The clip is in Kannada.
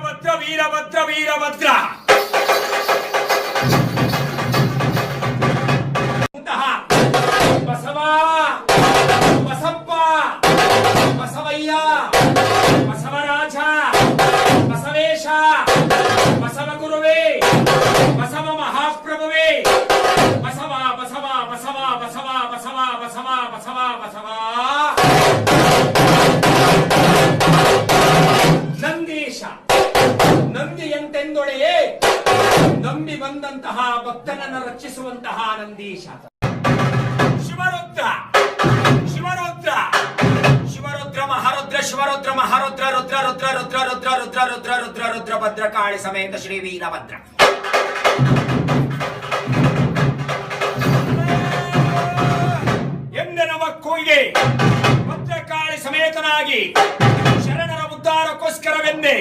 ವೀರಭದ್ರ ವೀರಭದ್ರ ವೀರಭದ್ರ ಬಸವ ಬಸಪ್ಪ ಬಸವಯ್ಯ ಬಸವರಾಜ ಬಸವೇಶ ಬಸವ ಗುರುವೇ ಬಸವ ಮಹಾಪ್ರಭುವೇ ಬಸವ ಬಸವ ಬಸವ ಬಸವ ಬಸವ ಬಸವ ಬಸವ ಬಸವ ನಂದೀಶ ನಂದಿಯಂತೆಂದೊಡೆಯೇ ನಂಬಿ ಬಂದಂತಹ ಭಕ್ತನನ್ನು ರಕ್ಷಿಸುವಂತಹ ನಂದೀಶ ಶಿವರುದ್ರ ಶಿವರುದ್ರ ಶಿವರುದ್ರ ಮಹಾರುದ್ರ ಶಿವರುದ್ರ ಮಹಾರುದ್ರ ರುದ್ರ ರುದ್ರ ರುದ್ರ ರುದ್ರ ರುದ್ರ ರುದ್ರ ರುದ್ರ ರುದ್ರ ಭದ್ರಕಾಳಿ ಸಮೇತ ಶ್ರೀ ವೀರಭದ್ರ ಎಂದೆನವಕ್ಕೋಯ್ಗೆ ಭದ್ರಕಾಳಿ ಸಮೇತನಾಗಿ ಶರಣರ ಉದ್ಧಾರಕ್ಕೋಸ್ಕರವೆಂದೇ